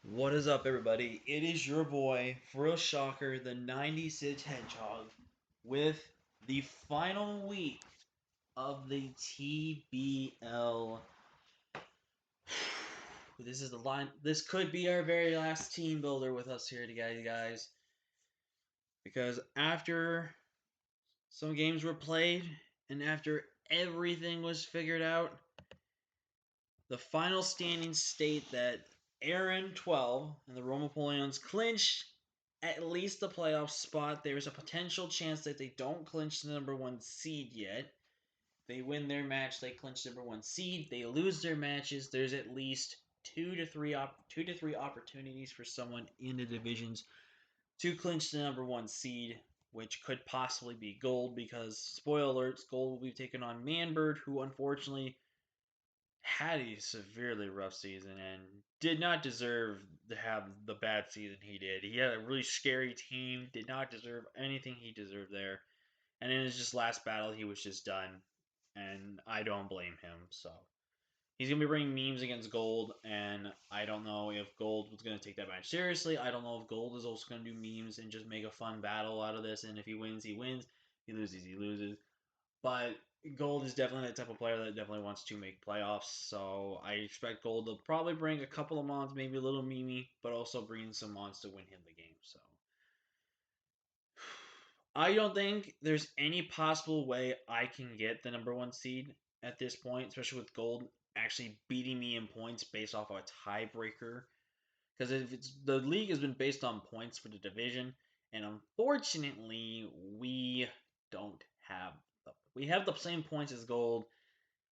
What is up, everybody? It is your boy, for a shocker, the 96 Hedgehog, with the final week of the TBL. This is the line. This could be our very last team builder with us here together, guys. Because after some games were played and after everything was figured out, the final standings state that Aaron 12 and the Romapolians clinched at least the playoff spot. There's a potential chance that they don't clinch the number one seed yet. They win their match, they clinch the number one seed. They lose their matches. There's at least two to three opportunities for someone in the divisions to clinch the number one seed, which could possibly be Gold because spoiler alerts, Gold will be taking on Manbird, who unfortunately had a severely rough season and did not deserve to have the bad season he did. He had a really scary team, did not deserve anything he deserved there. And in his just last battle, he was just done. And I don't blame him. So he's going to be bringing memes against Gold. And I don't know if Gold was going to take that match seriously. I don't know if Gold is also going to do memes and just make a fun battle out of this. And if he wins, he wins. He loses, he loses. But Gold is definitely the type of player that definitely wants to make playoffs. So I expect Gold to probably bring a couple of mons, maybe a little Mimi, but also bring some mons to win him the game. So I don't think there's any possible way I can get the number one seed at this point, especially with Gold actually beating me in points based off of a tiebreaker. Because if it's the league has been based on points for the division, and unfortunately we don't have we have the same points as Gold,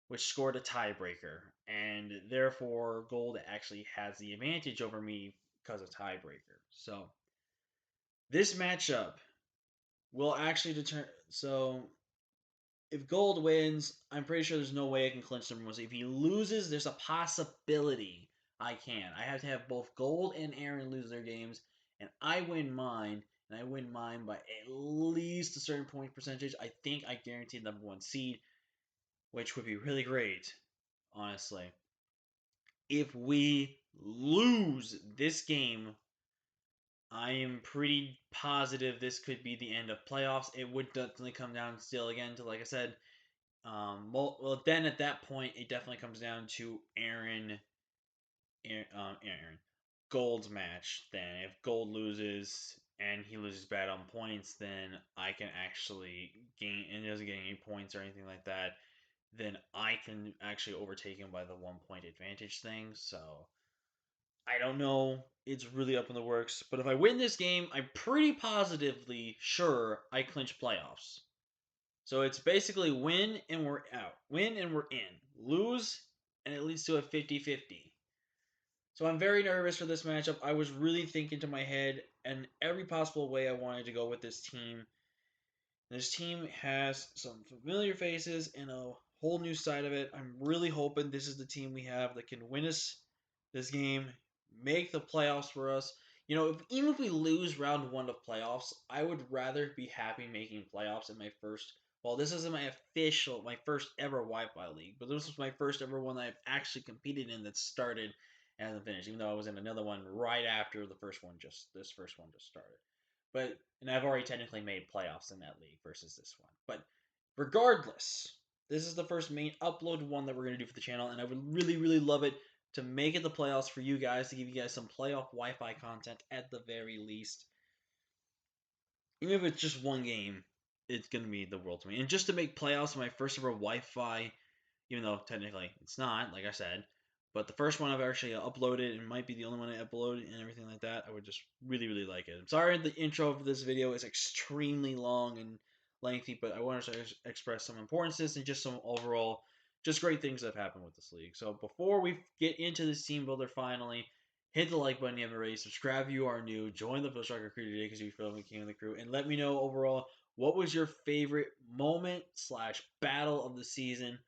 which scored a tiebreaker, and therefore Gold actually has the advantage over me because of tiebreaker. So this matchup will actually determine. So if Gold wins, I'm pretty sure there's no way I can clinch number one. If he loses, there's a possibility I can. I have to have both Gold and Aaron lose their games, and I win mine. And I win mine by at least a certain point percentage. I think I guarantee the number one seed, which would be really great, honestly. If we lose this game, I am pretty positive this could be the end of playoffs. It would definitely come down still again to, like I said, well, then at that point, it definitely comes down to Aaron Gold's match. Then, if Gold loses and he loses bad on points, then I can actually gain, and he doesn't get any points or anything like that. Then I can actually overtake him by the 1 point advantage thing. So I don't know. It's really up in the works. But if I win this game, I'm pretty positively sure I clinch playoffs. So it's basically win and we're out. Win and we're in. Lose and it leads to a 50-50. So I'm very nervous for this matchup. I was really thinking to my head and every possible way I wanted to go with this team. This team has some familiar faces and a whole new side of it. I'm really hoping this is the team we have that can win us this game, make the playoffs for us. Even if we lose round one of playoffs, I would rather be happy making playoffs in my first. Well, this isn't my first ever Wi-Fi league, but this was my first ever one that I've actually competed in that started and finished. Even though I was in another one right after this first one just started. And I've already technically made playoffs in that league versus this one. But regardless, this is the first main upload one that we're going to do for the channel, and I would really, really love it to make it the playoffs for you guys, to give you guys some playoff Wi-Fi content at the very least. Even if it's just one game, it's going to mean the world to me. And just to make playoffs my first ever Wi-Fi, even though technically it's not, like I said, but the first one I've actually uploaded and might be the only one I uploaded and everything like that, I would just really, really like it. I'm sorry the intro for this video is extremely long and lengthy, but I wanted to express some importances and just some overall, just great things that have happened with this league. So before we get into this team builder finally, hit the like button if you haven't already, subscribe if you are new, join the Full Striker crew today because you feel like king of the crew, and let me know overall what was your favorite moment / battle of the season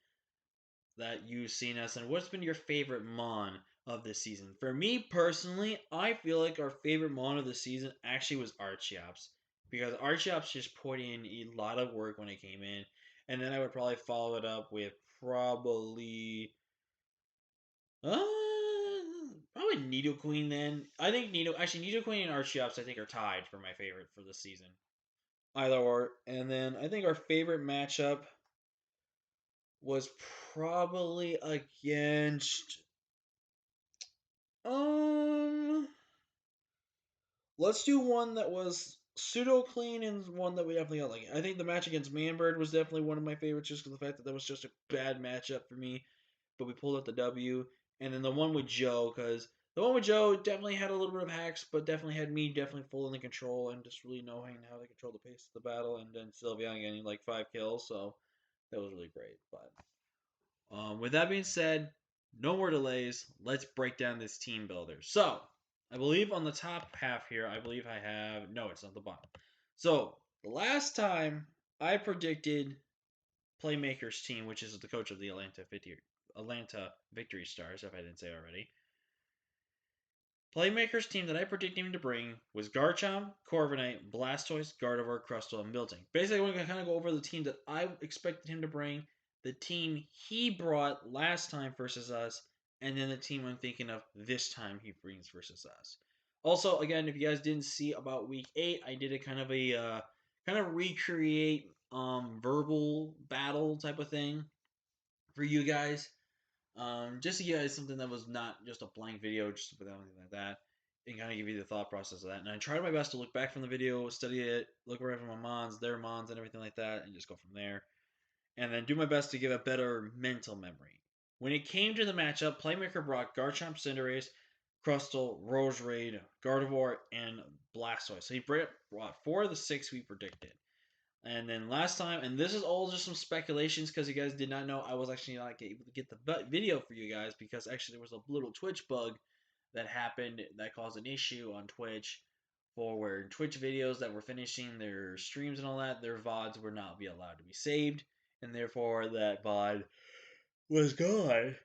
that you've seen us, and what's been your favorite Mon of this season? For me personally, I feel like our favorite Mon of the season actually was Archeops, because Archeops just put in a lot of work when it came in, and then I would probably follow it up with probably with Nidoqueen then. I think Nidoqueen and Archeops I think are tied for my favorite for this season. Either or. And then I think our favorite matchup was probably against um let's do one that was pseudo clean and one that we definitely got like. I think the match against Manbird was definitely one of my favorites just because of the fact that was just a bad matchup for me, but we pulled out the W. And then the one with Joe, because the one with Joe definitely had a little bit of hacks, but definitely had me definitely full in the control and just really knowing how to control the pace of the battle. And then Sylveon getting like 5 kills, so that was really great. But with that being said, no more delays. Let's break down this team builder. So, I believe on the top half here, I believe I have. No, it's not the bottom. So, the last time I predicted Playmaker's team, which is the coach of the Atlanta Victory Stars, if I didn't say already. Playmaker's team that I predicted him to bring was Garchomp, Corviknight, Blastoise, Gardevoir, Crustle, and Miltank. Basically, I'm going to kind of go over the team that I expected him to bring, the team he brought last time versus us, and then the team I'm thinking of this time he brings versus us. Also, again, if you guys didn't see about week 8, I did a kind of recreate verbal battle type of thing for you guys. Just to give you guys something that was not just a blank video, just without anything like that, and kind of give you the thought process of that. And I tried my best to look back from the video, study it, look around from my mons, their mons, and everything like that, and just go from there. And then do my best to give a better mental memory. When it came to the matchup, Playmaker brought Garchomp, Cinderace, Crustle, Roserade, Gardevoir, and Blastoise. So he brought 4 of the 6 we predicted. And then last time, and this is all just some speculations because you guys did not know I was actually not able to get the video for you guys because actually there was a little Twitch bug that happened that caused an issue on Twitch for where Twitch videos that were finishing their streams and all that, their VODs would not be allowed to be saved, and therefore that VOD was gone.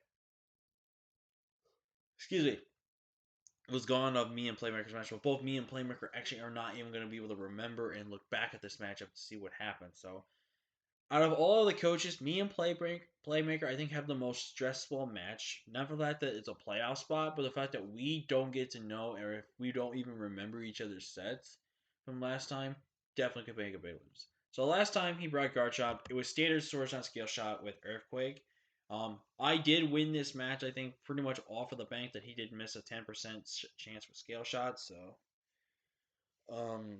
Excuse me. Was gone of me and Playmaker's match, but both me and Playmaker actually are not even going to be able to remember and look back at this matchup to see what happened. So out of all the coaches, me and Playmaker, I think have the most stressful match. Not for the fact that it's a playoff spot, but the fact that we don't get to know, or if we don't even remember each other's sets from last time, definitely could make a big lose. So last time he brought Garchomp, it was standard Swords on Scale Shot with Earthquake. I did win this match, I think, pretty much off of the bank that he did miss a 10% chance for Scale Shot, so um,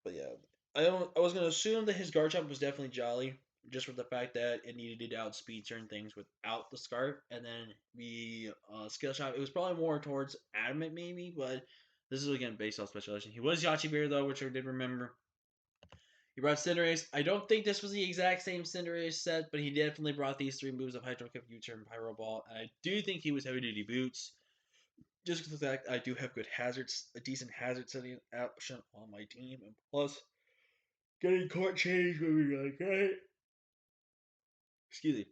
but yeah, I was gonna assume that his Garchomp was definitely Jolly, just for the fact that it needed to outspeed certain things without the Scarf, and then the Skill Shot. It was probably more towards Adamant maybe, but this is again based off speculation. He was Yachi Bear though, which I did remember. He brought Cinderace. I don't think this was the exact same Cinderace set, but he definitely brought these 3 moves of Hydro Kick, U-Turn, Pyro Ball. And I do think he was heavy duty boots just because of the fact I do have good hazards, a decent hazard setting option on my team, and plus getting court change would be really great. Excuse me.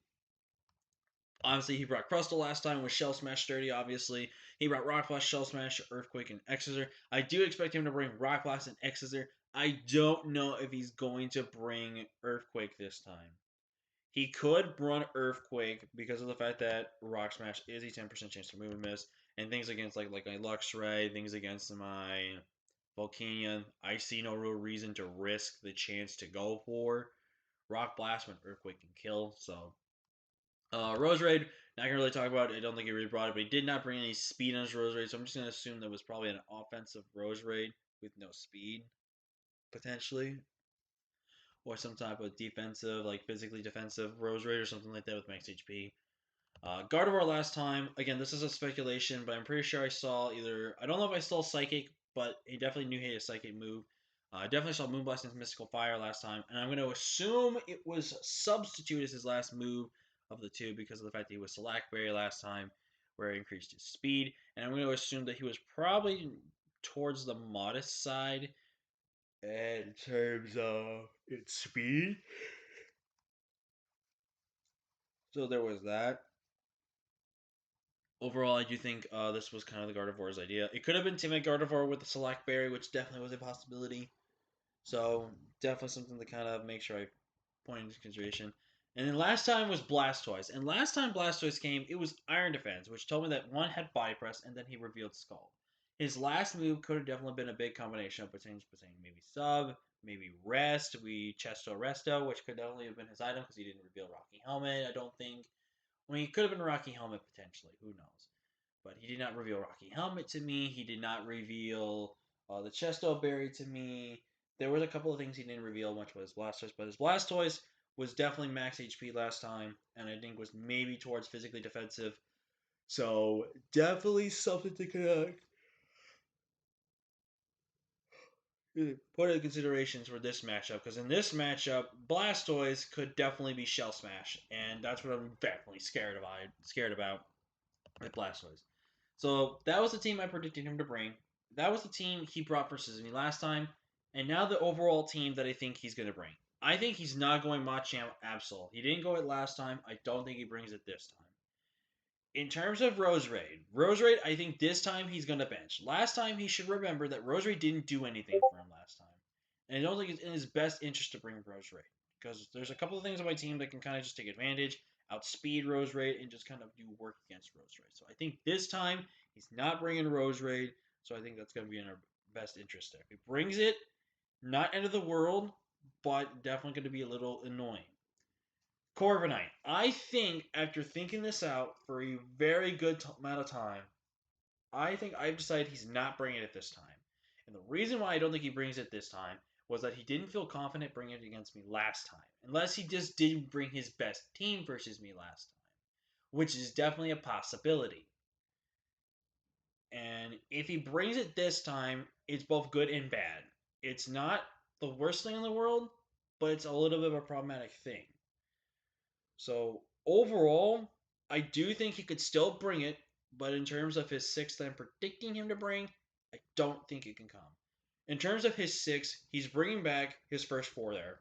Honestly, he brought Crustle last time with Shell Smash 30, obviously. He brought Rock Blast, Shell Smash, Earthquake, and Exeter. I do expect him to bring Rock Blast and Exeter. I don't know if he's going to bring Earthquake this time. He could run Earthquake because of the fact that Rock Smash is a 10% chance to move and miss, and things against like my Lux Ray, things against my Volcanion. I see no real reason to risk the chance to go for Rock Blast when Earthquake can kill. So Roserade, not gonna really talk about it. I don't think he really brought it, but he did not bring any speed on his Roserade, so I'm just gonna assume that was probably an offensive Roserade with no speed, potentially. Or some type of defensive, like physically defensive Roserade or something like that with max HP. Gardevoir last time, again, this is a speculation, but I'm pretty sure I saw either, I don't know if I saw Psychic, but he definitely knew he had a Psychic move. I definitely saw Moonblast and Mystical Fire last time, and I'm going to assume it was Substitute as his last move of the two because of the fact that he was Select Berry last time, where he increased his speed, and I'm going to assume that he was probably towards the modest side in terms of its speed. So there was that. Overall, I do think this was kind of the Gardevoir's idea. It could have been Teammate Gardevoir with the Select Berry, which definitely was a possibility. So definitely something to kind of make sure I point into consideration. And then last time was Blastoise. And last time Blastoise came, it was Iron Defense, which told me that one had Body Press, and then he revealed Scald. His last move could have definitely been a big combination of between maybe Sub, maybe Rest, we Chesto Resto, which could definitely have been his item because he didn't reveal Rocky Helmet, I don't think. I mean, he could have been Rocky Helmet potentially, who knows. But he did not reveal Rocky Helmet to me. He did not reveal the Chesto Berry to me. There was a couple of things he didn't reveal much with his Blastoise, but his Blastoise was definitely max HP last time, and I think was maybe towards physically defensive. So definitely something to put in considerations for this matchup, because in this matchup, Blastoise could definitely be Shell Smash, and that's what I'm definitely scared about with Blastoise. So that was the team I predicted him to bring. That was the team he brought versus me last time, and now the overall team that I think he's going to bring. I think he's not going Machamp Absol. He didn't go it last time. I don't think he brings it this time. In terms of Roserade, I think this time he's going to bench. Last time he should remember that Roserade didn't do anything for him last time. And I don't think it's in his best interest to bring Roserade. Because there's a couple of things on my team that can kind of just take advantage, outspeed Roserade, and just kind of do work against Roserade. So I think this time he's not bringing Roserade. So I think that's going to be in our best interest there. If he brings it, not end of the world, but definitely going to be a little annoying. Corviknight. I think after thinking this out for a very good amount of time, I think I've decided he's not bringing it this time. And the reason why I don't think he brings it this time was that he didn't feel confident bringing it against me last time. Unless he just didn't bring his best team versus me last time, which is definitely a possibility. And if he brings it this time, it's both good and bad. It's not the worst thing in the world, but it's a little bit of a problematic thing. So overall, I do think he could still bring it, but in terms of his six that I'm predicting him to bring, I don't think it can come. In terms of his six, he's bringing back his first four there,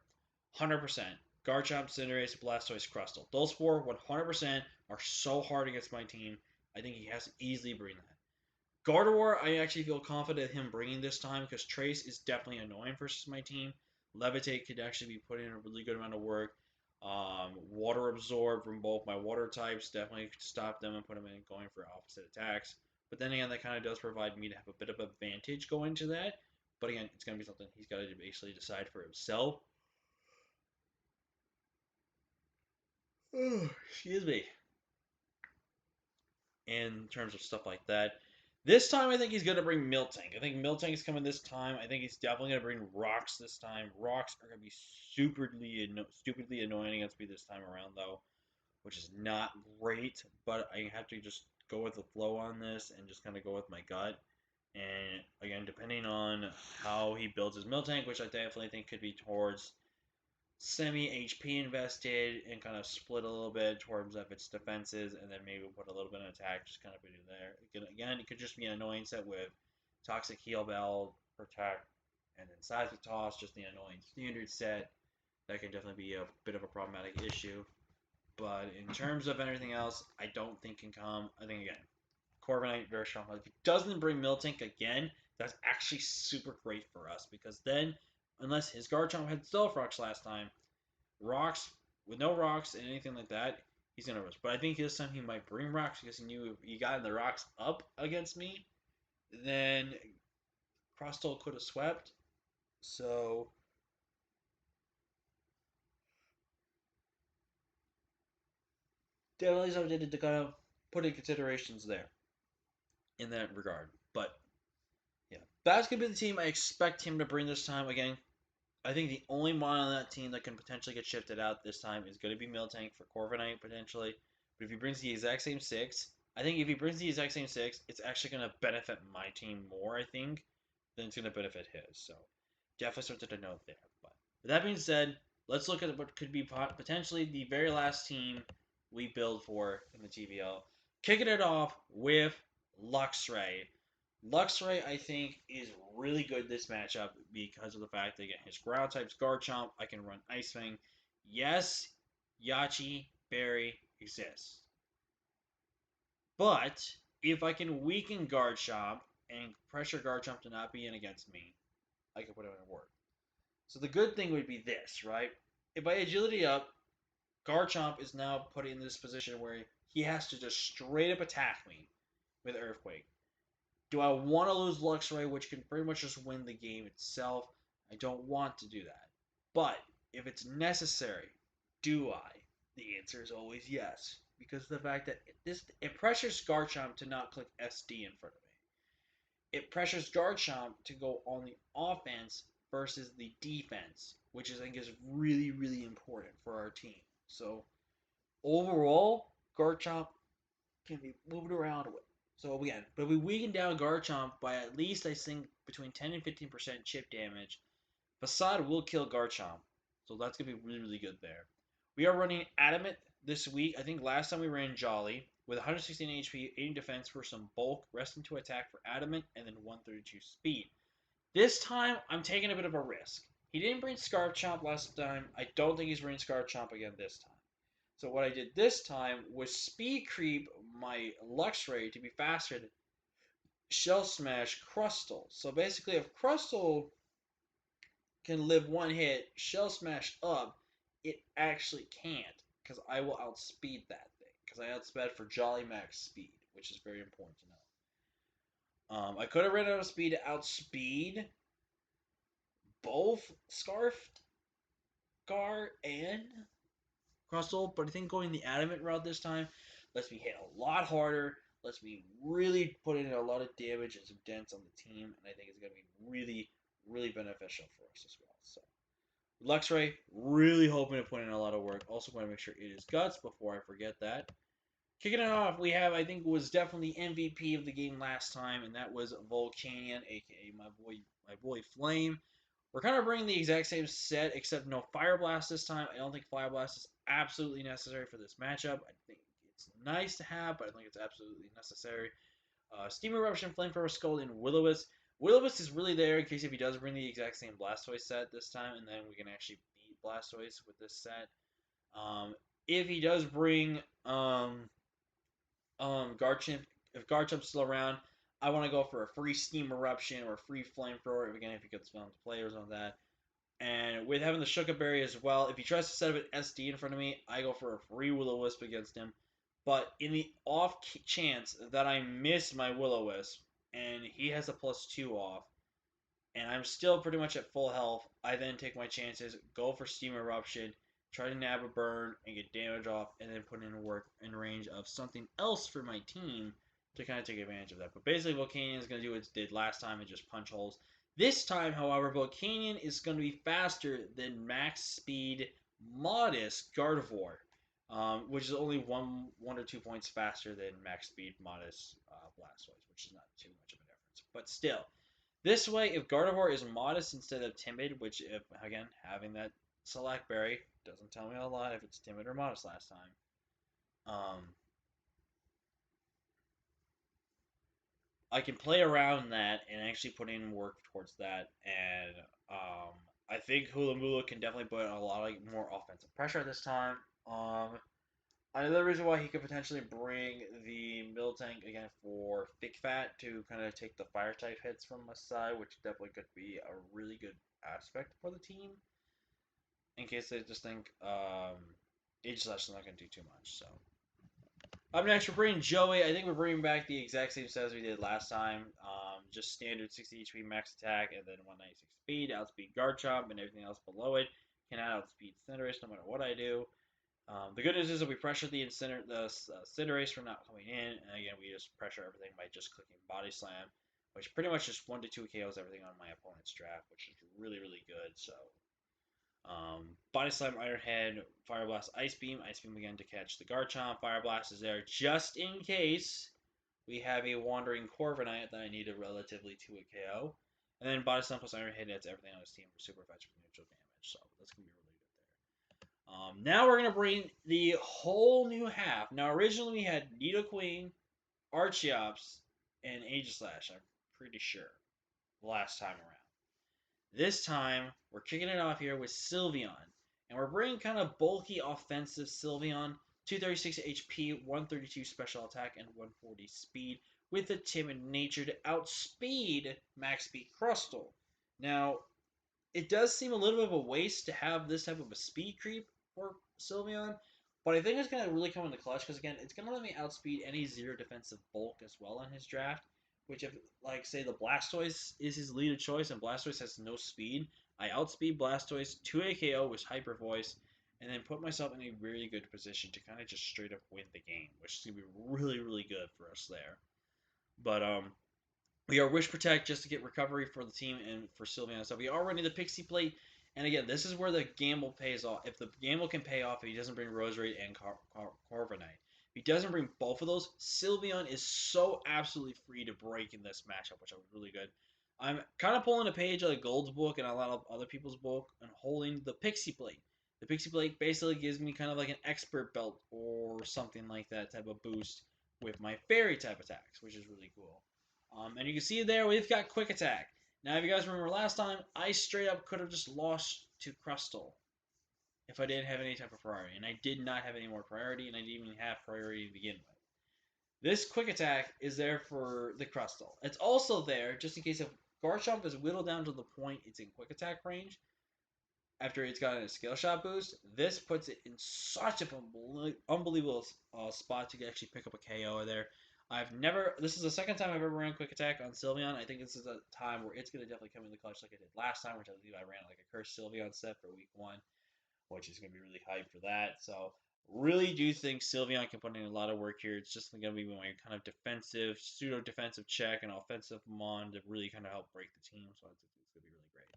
100%. Garchomp, Cinderace, Blastoise, Crustle. Those four, 100%, are so hard against my team. I think he has to easily bring that. Gardevoir, I actually feel confident him bringing this time because Trace is definitely annoying versus my team. Levitate could actually be putting in a really good amount of work. Water Absorb from both my water types definitely stop them and put them in going for opposite attacks. But then again, that kind of does provide me to have a bit of advantage going to that. But again, it's going to be something he's got to basically decide for himself. Excuse me. In terms of stuff like that. This time, I think he's going to bring Miltank. I think Miltank is coming this time. I think he's definitely going to bring Rocks this time. Rocks are going to be stupidly annoying against me this time around, though, which is not great. But I have to just go with the flow on this and just kind of go with my gut. And again, depending on how he builds his Miltank, which I definitely think could be towards semi HP invested and kind of split a little bit in terms of its defenses, and then maybe put a little bit of attack, just kind of put it there. Again, it could just be an annoying set with Toxic Heal Bell, Protect, and then Seismic Toss, just the annoying standard set. That can definitely be a bit of a problematic issue. But in terms of anything else, I don't think can come. I think again, Corviknight very strong. If he doesn't bring Miltank again, that's actually super great for us because then, unless his Garchomp had Stealth Rocks last time, Rocks with no Rocks and anything like that, he's gonna rush. But I think this time he might bring Rocks because he knew if he got the Rocks up against me, then Crustle could have swept. So definitely something to kind of put in considerations there in that regard. But yeah, that's gonna be the team I expect him to bring this time. Again, I think the only one on that team that can potentially get shifted out this time is going to be Miltank for Corviknight potentially. But if he brings the exact same six, I think if he brings the exact same six, it's actually going to benefit my team more, I think, than it's going to benefit his. So definitely something to note there. But with that being said, let's look at what could be potentially the very last team we build for in the TBL. Kicking it off with Lux Ray. Luxray, I think, is really good this matchup because of the fact that, again, his ground type's Garchomp. I can run Ice Fang. Yes, Yachi Berry exists. But if I can weaken Garchomp and pressure Garchomp to not be in against me, I can put it in work. So the good thing would be this, right? If I agility up, Garchomp is now put in this position where he has to just straight up attack me with Earthquake. Do I want to lose Luxray, which can pretty much just win the game itself? I don't want to do that. But if it's necessary, do I? The answer is always yes, because of the fact that it pressures Garchomp to not click SD in front of me. It pressures Garchomp to go on the offense versus the defense, which I think is really, really important for our team. So overall, Garchomp can be moved around with. So again, but we weaken down Garchomp by at least I think between 10 and 15% chip damage. Facade will kill Garchomp, so that's gonna be really really good there. We are running Adamant this week. I think last time we ran Jolly with 116 HP, 80 defense for some bulk, rest into attack for Adamant, and then 132 speed. This time I'm taking a bit of a risk. He didn't bring Scarf Chomp last time. I don't think he's bringing Scarf Chomp again this time. So what I did this time was speed creep my Lux Ray to be faster than Shell Smash Crustle. So basically, if Crustle can live one hit, Shell Smash up, it actually can't, because I will outspeed that thing. Because I outsped for Jolly Max speed, which is very important to know. I could have ran out of speed to outspeed both Scarfed Gar and Crustle, but I think going the Adamant route this time lets me hit a lot harder, lets me really put in a lot of damage and some dents on the team, and I think it's going to be really, really beneficial for us as well. So, Luxray, really hoping to put in a lot of work. Also, want to make sure it is Guts before I forget that. Kicking it off, we have, I think, was definitely MVP of the game last time, and that was Volcanion, aka my boy Flame. We're kind of bringing the exact same set, except no Fire Blast this time. I don't think Fire Blast is absolutely necessary for this matchup. I think it's nice to have, but I don't think it's absolutely necessary. Steam Eruption, Flamethrower, Skull, and Will-O-Wisp. Will-O-Wisp is really there in case if he does bring the exact same Blastoise set this time, and then we can actually beat Blastoise with this set. If he does bring Garchomp, if Garchomp's still around, I want to go for a free Steam Eruption or a free Flamethrower, again, if he gets found players on that. And with having the Shuka Berry as well, if he tries to set up an SD in front of me, I go for a free Will-O-Wisp against him. But in the off chance that I miss my Will-O-Wisp and he has a +2 off, and I'm still pretty much at full health, I then take my chances, go for Steam Eruption, try to nab a burn and get damage off, and then put in work in range of something else for my team to kind of take advantage of that. But basically, Volcanion is going to do what it did last time and just punch holes. This time, however, Volcanion is going to be faster than max speed modest Gardevoir, which is only one or 2 points faster than max speed modest Blastoise, which is not too much of a difference. But still, this way, if Gardevoir is modest instead of timid, which, if again, having that select berry doesn't tell me a lot if it's timid or modest last time. I can play around that and actually put in work towards that, and I think Hula Mula can definitely put a lot more offensive pressure this time. Another reason why he could potentially bring the Miltank again for Thick Fat to kind of take the fire type hits from my side, which definitely could be a really good aspect for the team. In case they just think Aegislash is not going to do too much. So up next, we're bringing Joey. I think we're bringing back the exact same set as we did last time. Just standard 60 HP max attack and then 196 speed, outspeed Garchomp, and everything else below it. Cannot outspeed Cinderace no matter what I do. The good news is that we pressure the Cinderace from not coming in, and again, we just pressure everything by just clicking Body Slam, which pretty much just 1 to 2 KOs everything on my opponent's draft, which is really, really good. So, Body Slam, Iron Head, Fire Blast, Ice Beam again to catch the Garchomp. Fire Blast is there just in case we have a Wandering Corviknight that I need a relatively to a KO. And then Body Slam plus Iron Head hits everything on his team for super effective neutral damage, so that's going to be really good there. Now we're going to bring the whole new half. Now, originally we had Nidoqueen, Archeops, and Aegislash, I'm pretty sure, last time around. This time, we're kicking it off here with Sylveon. And we're bringing kind of bulky offensive Sylveon. 236 HP, 132 special attack, and 140 speed with a timid nature to outspeed max speed Crustle. Now, it does seem a little bit of a waste to have this type of a speed creep for Sylveon, But I think it's going to really come into clutch because, again, it's going to let me outspeed any zero defensive bulk as well in his draft. Which, if, like, say, the Blastoise is his lead of choice and Blastoise has no speed, I outspeed Blastoise to a KO with Hyper Voice and then put myself in a really good position to kind of just straight up win the game, which is going to be really, really good for us there. But, we are Wish Protect just to get recovery for the team and for Sylveon. So we are running the Pixie Plate. And again, this is where the gamble pays off. If the gamble can pay off, if he doesn't bring Roserade and Corviknight. If he doesn't bring both of those, Sylveon is so absolutely free to break in this matchup, which was really good. I'm kind of pulling a page out of Gold's book and a lot of other people's book and holding the Pixie Plate. The Pixie Plate basically gives me kind of like an expert belt or something like that type of boost with my fairy type attacks, which is really cool. And you can see there, we've got Quick Attack. Now, if you guys remember last time, I straight up could have just lost to Crustle if I didn't have any type of priority. And I did not have any more priority, and I didn't even have priority to begin with. This Quick Attack is there for the Crustle. It's also there just in case if Garchomp is whittled down to the point it's in Quick Attack range, after it's gotten a skill shot boost, this puts it in such an unbelievable spot to actually pick up a KO there. This is the second time I've ever ran Quick Attack on Sylveon. I think this is a time where it's going to definitely come in the clutch like I did last time, which I believe I ran like a Cursed Sylveon set for week 1, which is going to be really hyped for that. So, really do think Sylveon can put in a lot of work here. It's just going to be my kind of defensive, pseudo-defensive check and offensive mon to really kind of help break the team. So, I think it's going to be really great.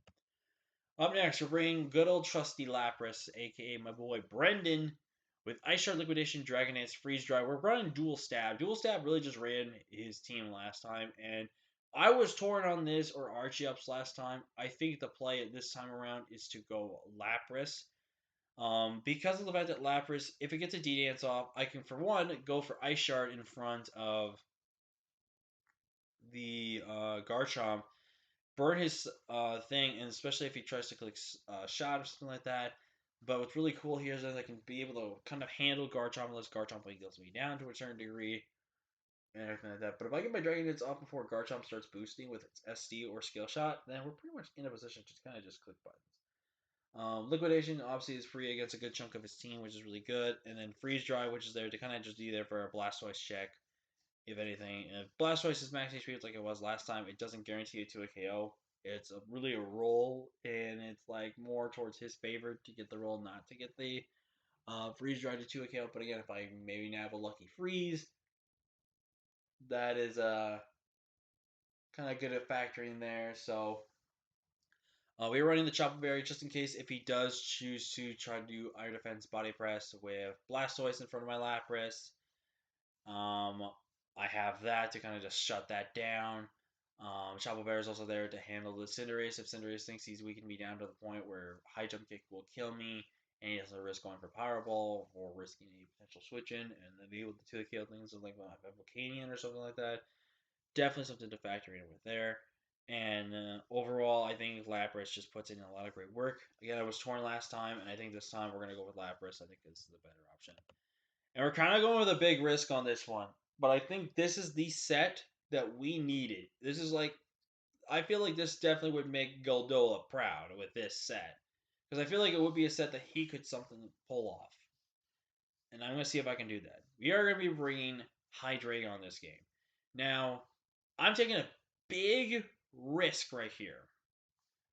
Up next, we're bringing good old trusty Lapras, aka my boy Brendan, with Ice Shard Liquidation, Dragonance, Freeze Dry. We're running Dual Stab. Dual Stab really just ran his team last time, and I was torn on this or Archie-Ups last time. I think the play at this time around is to go Lapras. Because of the fact that Lapras, if it gets a D-Dance off, I can, for one, go for Ice Shard in front of the Garchomp, burn his thing, and especially if he tries to click shot or something like that. But what's really cool here is that I can be able to kind of handle Garchomp unless Garchomp deals me down to a certain degree and everything like that. But if I get my Dragon Hits off before Garchomp starts boosting with its SD or skill shot, then we're pretty much in a position to kind of just click buttons. Liquidation obviously is free against a good chunk of his team, which is really good. And then Freeze Dry, which is there to kind of just be there for a Blastoise check, if anything. If Blastoise is max HP like it was last time, it doesn't guarantee it to a KO. It's really a roll, and it's like more towards his favor to get the roll, not to get the freeze dry to a KO. But again, if I maybe have a lucky freeze, that is kind of good at factoring there. So we are running the Chopper Berry just in case if he does choose to try to do Iron Defense Body Press with Blastoise in front of my Lapras. I have that to kind of just shut that down. Chopper Bear is also there to handle the Cinderace. If Cinderace thinks he's weakened me down to the point where High Jump Kick will kill me, and he doesn't risk going for Powerball or risking a potential switch in, and then be able to kill things like Volcanion or something like that. Definitely something to factor in with there. And overall, I think Lapras just puts in a lot of great work. Again, I was torn last time, and I think this time we're going to go with Lapras. I think this is the better option. And we're kind of going with a big risk on this one. But I think this is the set that we needed. This is like, I feel like this definitely would make Goldola proud with this set. Because I feel like it would be a set that he could something pull off. And I'm going to see if I can do that. We are going to be bringing Hydreigon on this game. Now, I'm taking a big risk right here.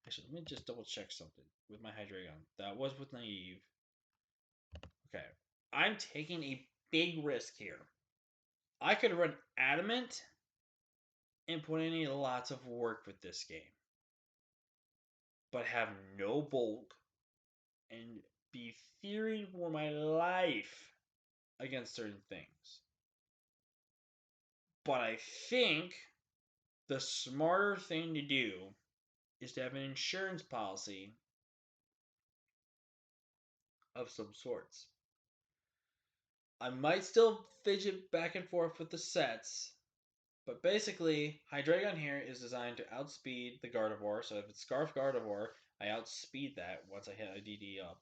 Actually, let me just double check something with my Hydreigon. That was with Naive. Okay. I'm taking a big risk here. I could run Adamant and put in lots of work with this game, but have no bulk and be fearing for my life against certain things. But I think the smarter thing to do is to have an insurance policy of some sorts. I might still fidget back and forth with the sets, but basically, Hydreigon here is designed to outspeed the Gardevoir. So if it's Scarf Gardevoir, I outspeed that once I hit a DD up.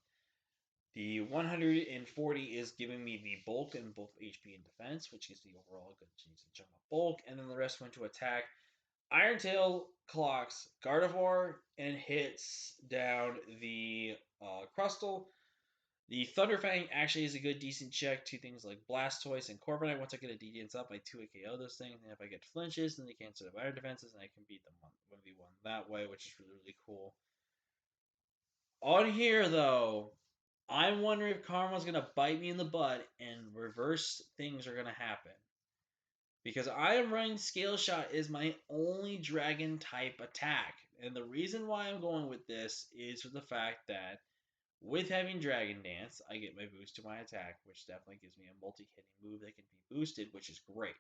The 140 is giving me the bulk in both HP and defense, which is the overall good chance to jump up bulk, and then the rest went to attack. Iron Tail clocks Gardevoir and hits down the Crustle. The Thunderfang actually is a good, decent check to things like Blastoise and Corviknight. Once I get a DDS up, I 2 KO those things, and if I get flinches, then they can't set up iron defenses, and I can beat them 1v1 that way, which is really, really cool. On here, though, I'm wondering if Karma's going to bite me in the butt and reverse things are going to happen. Because I am running Scale Shot is my only dragon type attack. And the reason why I'm going with this is for the fact that with having Dragon Dance, I get my boost to my attack, which definitely gives me a multi-hitting move that can be boosted, which is great.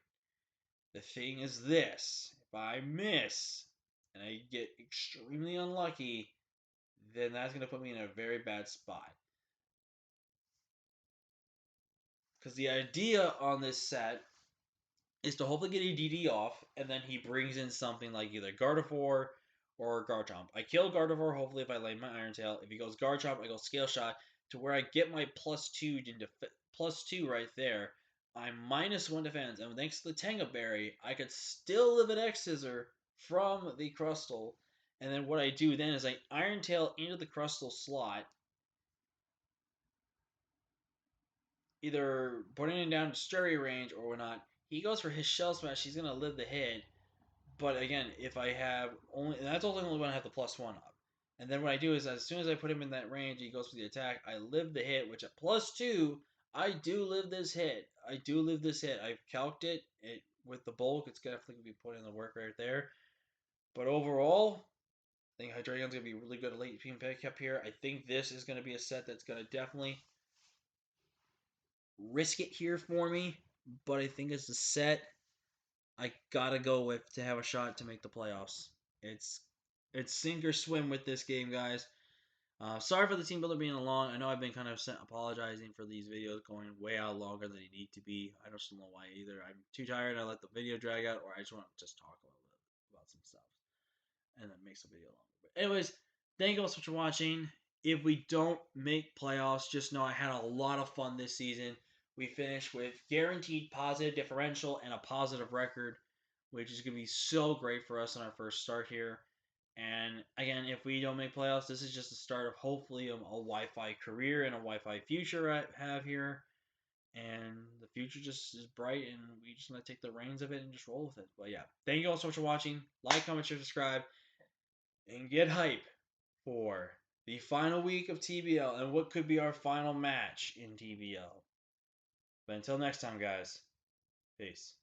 The thing is this, if I miss and I get extremely unlucky, then that's going to put me in a very bad spot. Because the idea on this set is to hopefully get a DD off, and then he brings in something like either Gardevoir or Garchomp. I kill Gardevoir, hopefully, if I lay my Iron Tail. If he goes Garchomp, I go Scale Shot to where I get my +2 into +2 right there. I'm -1 defense, and thanks to the Tanga Berry, I could still live an X Scissor from the Crustle. And then what I do then is I Iron Tail into the Crustle slot, either putting him down to Scurry range or whatnot. He goes for his Shell Smash, he's going to live the hit. But again, if I have only, and that's only when I have the +1 up. And then what I do is, as soon as I put him in that range, he goes for the attack. I live the hit, which at +2, I do live this hit. I do live this hit. I've calced it. With the bulk, it's definitely gonna be putting in the work right there. But overall, I think Hydreigion's gonna be really good at late game pickup here. I think this is gonna be a set that's gonna definitely risk it here for me. But I think it's a set I gotta go with to have a shot to make the playoffs. It's it's sink or swim with this game, guys. Sorry for the team builder being long. I know I've been kind of apologizing for these videos going way out longer than they need to be. I just don't know why either. I'm too tired. I let the video drag out, or I just want to just talk a little bit about some stuff, and then make some video longer. But anyways, thank you all so much for watching. If we don't make playoffs, just know I had a lot of fun this season. We finished with guaranteed positive differential and a positive record, which is going to be so great for us on our first start here. And again, if we don't make playoffs, this is just the start of hopefully a Wi-Fi career and a Wi-Fi future I have here. And the future just is bright, and we just want to take the reins of it and just roll with it. But yeah, thank you all so much for watching. Like, comment, share, subscribe, and get hype for the final week of TBL and what could be our final match in TBL. But until next time, guys, peace.